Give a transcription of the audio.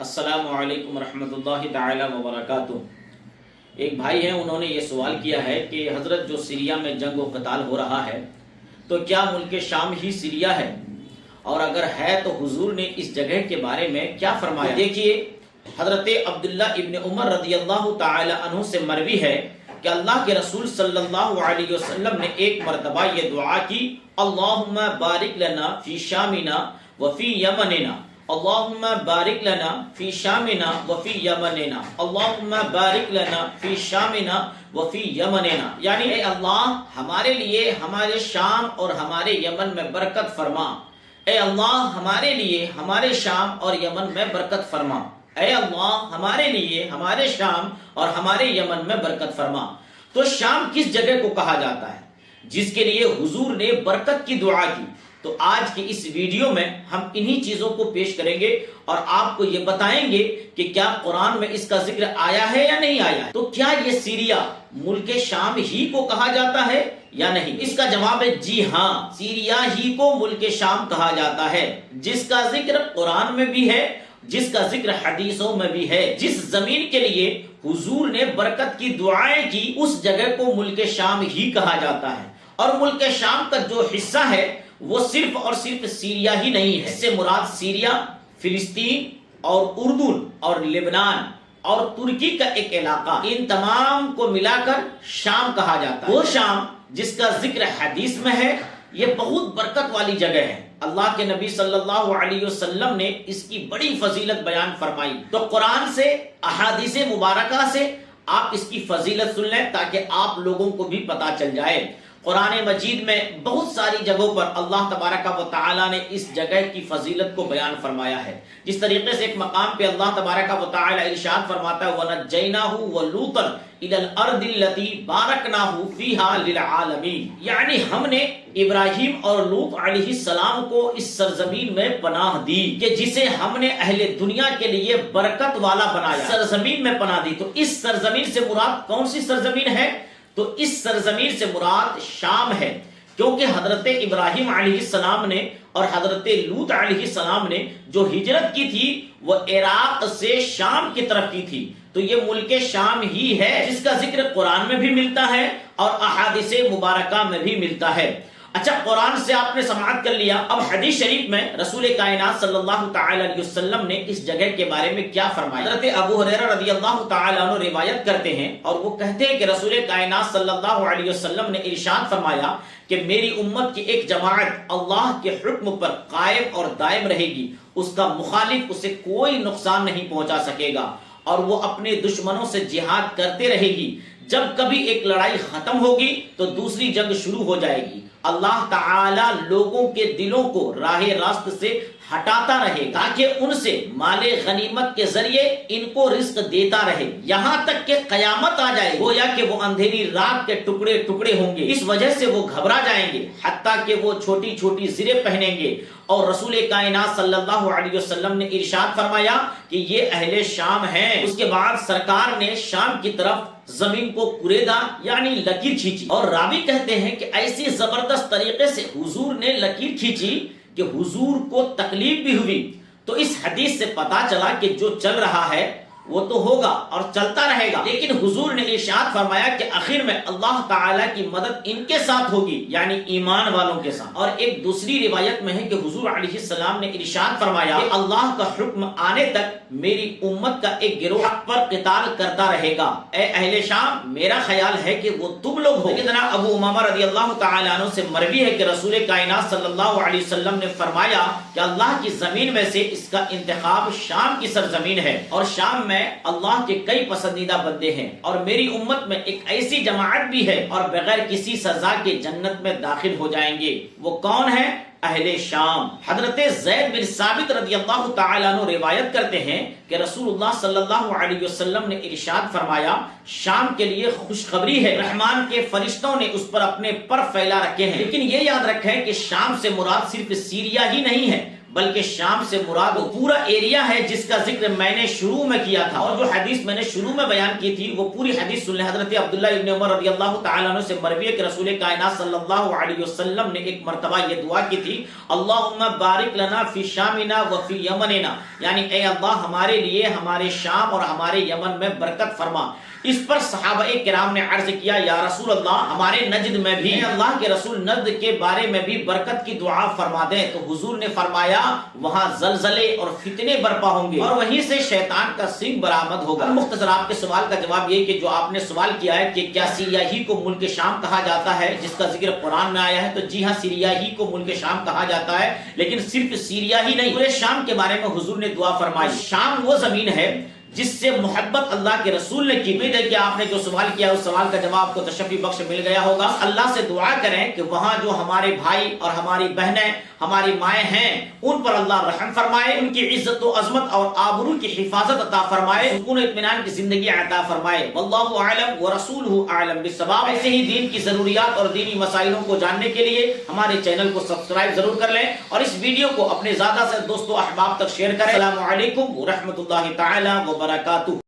السلام علیکم ورحمۃ اللہ تعالی وبرکاتہ۔ ایک بھائی ہیں، انہوں نے یہ سوال کیا ہے کہ حضرت جو سیریا میں جنگ و قتال ہو رہا ہے تو کیا ملک شام ہی سیریا ہے، اور اگر ہے تو حضور نے اس جگہ کے بارے میں کیا فرمایا؟ دیکھیے، حضرت عبداللہ ابن عمر رضی اللہ تعالی عنہ سے مروی ہے کہ اللہ کے رسول صلی اللہ علیہ وسلم نے ایک مرتبہ یہ دعا کی، اللہم بارک لنا فی شامنا وفی یمننا، اللہم بارک لنا فی شامنا وفی یمننا، اللہم بارک لنا فی شامنا وفی یمننا، یعنی اے اللہ ہمارے لیے ہمارے شام اور ہمارے یمن میں برکت فرما، اے اللہ ہمارے لیے ہمارے شام اور یمن میں برکت فرما، اے اللہ ہمارے لیے ہمارے شام اور ہمارے یمن میں برکت فرما۔ تو شام کس جگہ کو کہا جاتا ہے جس کے لیے حضور نے برکت کی دعا کی؟ تو آج کی اس ویڈیو میں ہم انہی چیزوں کو پیش کریں گے اور آپ کو یہ بتائیں گے کہ کیا قرآن میں اس کا ذکر آیا ہے یا نہیں آیا ہے۔ تو کیا یہ سیریا ملک شام ہی کو کہا جاتا ہے یا نہیں؟ اس کا جواب ہے جی ہاں، سیریا ہی کو ملک شام کہا جاتا ہے، جس کا ذکر قرآن میں بھی ہے، جس کا ذکر حدیثوں میں بھی ہے۔ جس زمین کے لیے حضور نے برکت کی دعائیں کی اس جگہ کو ملک شام ہی کہا جاتا ہے، اور ملک شام کا جو حصہ ہے وہ صرف اور صرف سیریا ہی نہیں ہے۔ اس سے مراد سیریا، فلسطین اور اردن اور لبنان اور ترکی کا ایک علاقہ، ان تمام کو ملا کر شام کہا جاتا ہے۔ وہ شام جس کا ذکر حدیث میں ہے، یہ بہت برکت والی جگہ ہے۔ اللہ کے نبی صلی اللہ علیہ وسلم نے اس کی بڑی فضیلت بیان فرمائی۔ تو قرآن سے، احادیث مبارکہ سے آپ اس کی فضیلت سن لیں تاکہ آپ لوگوں کو بھی پتا چل جائے۔ قرآن مجید میں بہت ساری جگہوں پر اللہ تبارک و تعالی نے اس جگہ کی فضیلت کو بیان فرمایا ہے۔ جس طریقے سے ایک مقام پہ اللہ تبارک و تعالی ارشاد فرماتا ہے وَنَجَّيْنَاهُ وَلُوطًا إِلَى الْأَرْضِ الَّتِي بَارَكْنَاهُ فِيهَا لِلْعَالَمِينَ، یعنی ہم نے ابراہیم اور لوط علیہ السلام کو اس سرزمین میں پناہ دی کہ جسے ہم نے اہل دنیا کے لیے برکت والا بنایا، سرزمین میں پناہ دی۔ تو اس سرزمین سے مراد کون سی سرزمین ہے؟ تو اس سرزمین سے مراد شام ہے، کیونکہ حضرت ابراہیم علیہ السلام نے اور حضرت لوط علیہ السلام نے جو ہجرت کی تھی وہ عراق سے شام کی طرف کی تھی۔ تو یہ ملک شام ہی ہے جس کا ذکر قرآن میں بھی ملتا ہے اور احادیث مبارکہ میں بھی ملتا ہے۔ اچھا، قرآن سے آپ نے سماعت کر لیا، اب حدیث شریف میں رسول کائنات صلی اللہ تعالی علیہ وسلم نے اس جگہ کے بارے میں کیا فرمایا؟ حضرت ابو ہریرہ رضی اللہ تعالی عنہ روایت کرتے ہیں اور وہ کہتے ہیں کہ رسول کائنات صلی اللہ علیہ وسلم نے ارشاد فرمایا کہ میری امت کی ایک جماعت اللہ کے حکم پر قائم اور دائم رہے گی، اس کا مخالف اسے کوئی نقصان نہیں پہنچا سکے گا، اور وہ اپنے دشمنوں سے جہاد کرتے رہے گی۔ جب کبھی ایک لڑائی ختم ہوگی تو دوسری جنگ شروع ہو جائے گی۔ اللہ تعالی لوگوں کے دلوں کو راہ راست سے ہٹاتا رہے تاکہ ان سے مال غنیمت کے ذریعے ان کو رزق دیتا رہے، یہاں تک کہ قیامت آ جائے، گویا کہ وہ اندھیری رات کے ٹکڑے ٹکڑے ہوں گے۔ اس وجہ سے وہ گھبرا جائیں گے حتیٰ کہ وہ چھوٹی چھوٹی زریں پہنیں گے۔ اور رسول کائنات صلی اللہ علیہ وسلم نے ارشاد فرمایا کہ یہ اہل شام ہیں۔ اس کے بعد سرکار نے شام کی طرف زمین کو کریدا یعنی لکیر کھینچی، اور راوی کہتے ہیں کہ ایسی زبردست طریقے سے حضور نے لکیر کھینچی کہ حضور کو تکلیف بھی ہوئی۔ تو اس حدیث سے پتا چلا کہ جو چل رہا ہے وہ تو ہوگا اور چلتا رہے گا، لیکن حضور نے ارشاد فرمایا کہ آخر میں اللہ تعالی کی مدد ان کے ساتھ ہوگی، یعنی ایمان والوں کے ساتھ۔ اور ایک دوسری روایت میں ہے کہ حضور علیہ السلام نے ارشاد فرمایا کہ اللہ کا حکم آنے تک میری امت کا ایک گروہ حق پر قتال کرتا رہے گا۔ اے اہل شام، میرا خیال ہے کہ وہ تم لوگ ہو۔ سیدنا ابو امامہ رضی اللہ تعالی عنہ سے مروی ہے کہ رسول کائنات صلی اللہ علیہ وسلم نے فرمایا کہ اللہ کی زمین میں سے اس کا انتخاب شام کی سرزمین ہے، اور شام میں اللہ کے کئی پسندیدہ بندے ہیں، اور میری امت میں ایک ایسی جماعت بھی ہے اور بغیر کسی سزا کے جنت میں داخل ہو جائیں گے۔ وہ کون ہے؟ اہل شام۔ حضرت زید بن ثابت رضی اللہ تعالی عنہ روایت کرتے ہیں کہ رسول اللہ صلی اللہ علیہ وسلم نے ارشاد فرمایا شام کے لیے خوشخبری ہے، رحمان کے فرشتوں نے اس پر اپنے پر پھیلا رکھے ہیں۔ لیکن یہ یاد رکھیں کہ شام سے مراد صرف سیریا ہی نہیں ہے بلکہ شام سے مراد وہ پورا ایریا ہے جس کا ذکر میں نے شروع میں کیا تھا، اور جو حدیث میں نے شروع میں بیان کی تھی وہ پوری حدیث سن لیں۔ حضرت عبداللہ ابن عمر رضی اللہ تعالیٰ عنہ سے مروی ہے کہ رسول کائنات صلی اللہ علیہ وسلم نے ایک مرتبہ یہ دعا کی تھی، اللہم بارک لنا فی شامنا وفی یمننا، یعنی اے اللہ ہمارے لیے ہمارے شام اور ہمارے یمن میں برکت فرما۔ اس پر صحابہ کرام نے عرض کیا یا رسول اللہ ہمارے نجد میں بھی، اللہ کے رسول نجد کے بارے میں بھی برکت کی دعا فرما دیں، تو حضور نے فرمایا وہاں زلزلے اور فتنے برپا ہوں گے اور وہیں سے شیطان کا سنگ برآمد ہوگا۔ مختصر آپ کے سوال کا جواب یہ کہ جو آپ نے سوال کیا ہے کہ کیا سیریا ہی کو ملک شام کہا جاتا ہے جس کا ذکر قرآن میں آیا ہے، تو جی ہاں سیریا ہی کو ملک شام کہا جاتا ہے، لیکن صرف سیریا ہی نہیں، پورے شام کے بارے میں حضور نے دعا فرمائی۔ شام وہ زمین ہے جس سے محبت اللہ کے رسول نے کی۔ امید ہے کہ آپ نے جو سوال کیا اس سوال کا جواب کو تشفی بخش مل گیا ہوگا۔ اللہ سے دعا کریں کہ وہاں جو ہمارے بھائی اور ہماری بہنیں ہماری مائیں ہیں ان پر اللہ رحم فرمائے، ان کی عزت و عظمت اور آبرو کی حفاظت عطا فرمائے، سکون و اطمینان کی زندگی عطا فرمائے۔ واللہ اعلم ورسولہ اعلم بالصواب۔ ایسے ہی دین کی ضروریات اور دینی مسائلوں کو جاننے کے لیے ہمارے چینل کو سبسکرائب ضرور کر لیں اور اس ویڈیو کو اپنے زیادہ سے دوستوں احباب تک شیئر کریں۔ السلام علیکم ورحمۃ اللہ تعالی وبرکاتہ۔